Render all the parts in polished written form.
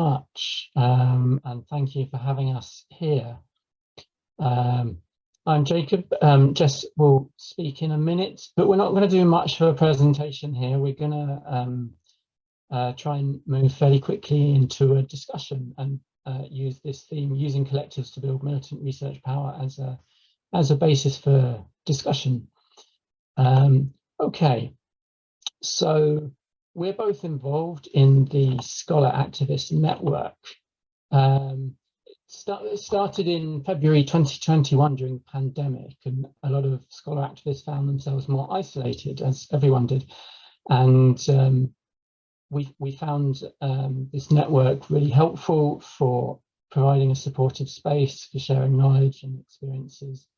much, and thank you for having us here. I'm Jacob. Jess will speak in a minute, but we're not going to do much of a presentation here. We're going to try and move fairly quickly into a discussion and use this theme, using collectives to build militant research power, as a basis for discussion. Okay, so we're both involved in the Scholar Activist Network. It started in February 2021 during the pandemic, and a lot of scholar activists found themselves more isolated, as everyone did. And we found this network really helpful for providing a supportive space for sharing knowledge and experiences.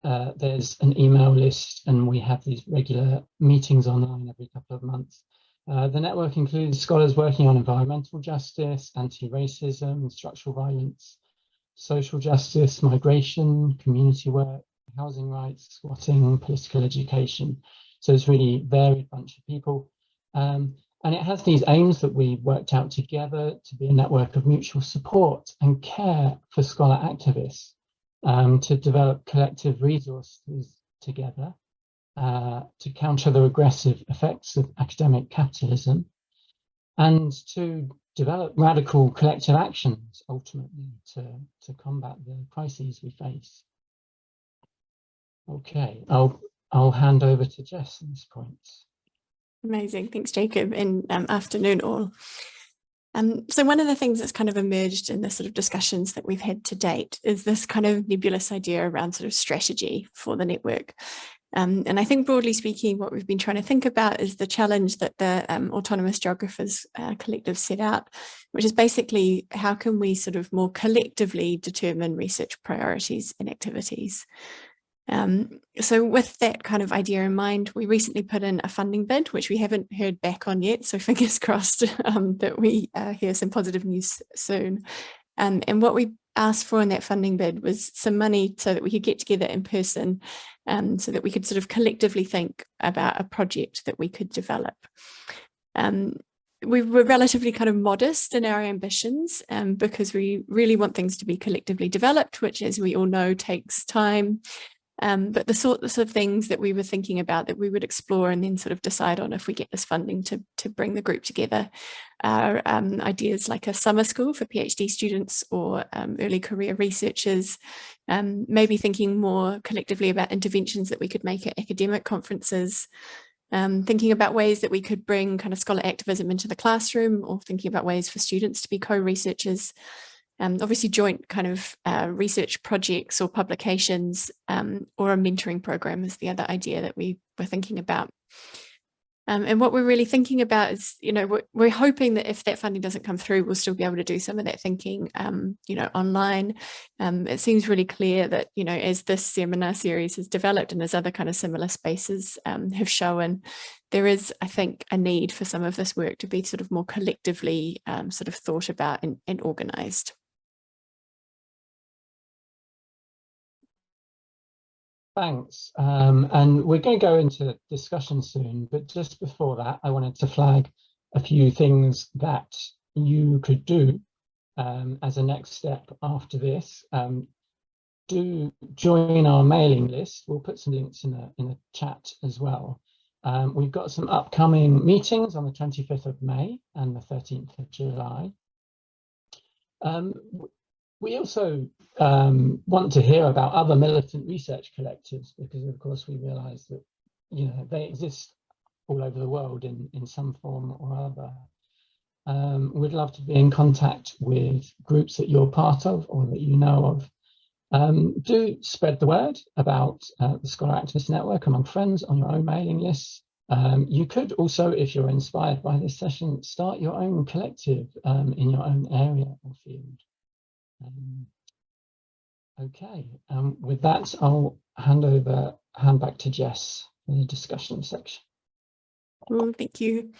There's an email list, and we have these regular meetings online every couple of months. The network includes scholars working on environmental justice, anti-racism, structural violence, social justice, migration, community work, housing rights, squatting, political education. So it's really a varied bunch of people. And it has these aims that we worked out together to be a network of mutual support and care for scholar activists, to develop collective resources together, to counter the regressive effects of academic capitalism, and to develop radical collective actions, ultimately, to combat the crises we face. Okay, I'll hand over to Jess at this point. Amazing, thanks Jacob, and afternoon all. So one of the things that's kind of emerged in the sort of discussions that we've had to date is this kind of nebulous idea around sort of strategy for the network. And I think broadly speaking, what we've been trying to think about is the challenge that the Autonomous Geographers Collective set out, which is basically how can we sort of more collectively determine research priorities and activities. So with that kind of idea in mind, we recently put in a funding bid, which we haven't heard back on yet, so fingers crossed that we hear some positive news soon. And what we asked for in that funding bid was some money so that we could get together in person, so that we could sort of collectively think about a project that we could develop. We were relatively kind of modest in our ambitions, because we really want things to be collectively developed, which, as we all know, takes time. But the sorts of things that we were thinking about that we would explore and then sort of decide on if we get this funding to bring the group together are ideas like a summer school for PhD students or early career researchers, maybe thinking more collectively about interventions that we could make at academic conferences, thinking about ways that we could bring kind of scholar activism into the classroom, or thinking about ways for students to be co-researchers. Obviously joint kind of research projects or publications, or a mentoring program is the other idea that we were thinking about. And what we're really thinking about is, you know, we're hoping that if that funding doesn't come through, we'll still be able to do some of that thinking, you know, online. It seems really clear that, you know, as this seminar series has developed and as other kind of similar spaces have shown, there is, I think, a need for some of this work to be sort of more collectively sort of thought about and organised. Thanks. And we're going to go into discussion soon, but just before that, I wanted to flag a few things that you could do as a next step after this. Do join our mailing list. We'll put some links in the chat as well. We've got some upcoming meetings on the 25th of May and the 13th of July. We also want to hear about other militant research collectives, because of course we realise that, you know, they exist all over the world in some form or other. We'd love to be in contact with groups that you're part of or that you know of. Do spread the word about the Scholar Activist Network among friends on your own mailing lists. You could also, if you're inspired by this session, start your own collective in your own area or field. Okay, with that, I'll hand back to Jess for the discussion section. Well, thank you.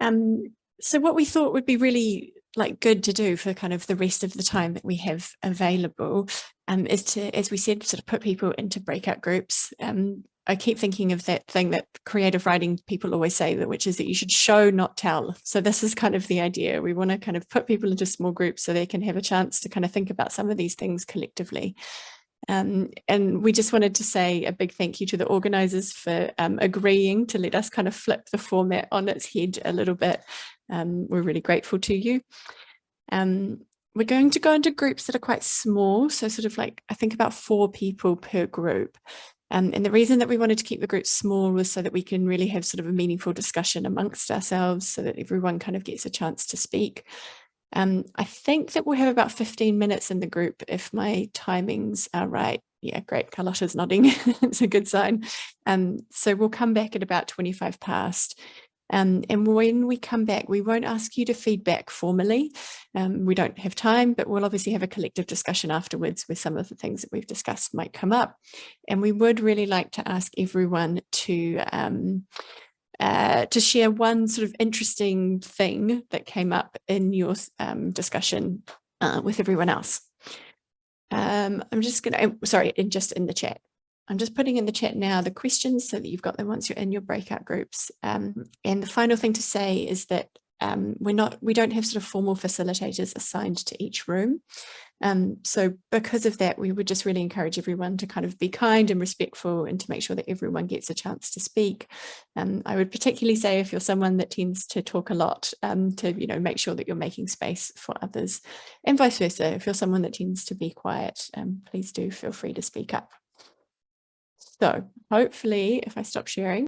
So what we thought would be really good to do for kind of the rest of the time that we have available is to, as we said, sort of put people into breakout groups. I keep thinking of that thing that creative writing people always say, which is that you should show, not tell. So this is kind of the idea. We want to kind of put people into small groups so they can have a chance to kind of think about some of these things collectively. And we just wanted to say a big thank you to the organisers for agreeing to let us kind of flip the format on its head a little bit. We're really grateful to you. We're going to go into groups that are quite small, so sort of like, I think about 4 people per group. And the reason that we wanted to keep the groups small was so that we can really have sort of a meaningful discussion amongst ourselves so that everyone kind of gets a chance to speak. I think that we'll have about 15 minutes in the group if my timings are right. Yeah, great. Carlotta's nodding. It's a good sign. So we'll come back at about 25 past. And when we come back, we won't ask you to feedback formally. We don't have time, but we'll obviously have a collective discussion afterwards where some of the things that we've discussed might come up. And we would really like to ask everyone to share one sort of interesting thing that came up in your discussion with everyone else. I'm just going to, sorry, just in the chat. I'm just putting in the chat now the questions so that you've got them once you're in your breakout groups. And the final thing to say is that we don't have sort of formal facilitators assigned to each room. So because of that, we would just really encourage everyone to kind of be kind and respectful and to make sure that everyone gets a chance to speak. I would particularly say if you're someone that tends to talk a lot, to make sure that you're making space for others, and vice versa. If you're someone that tends to be quiet, please do feel free to speak up. So hopefully, if I stop sharing,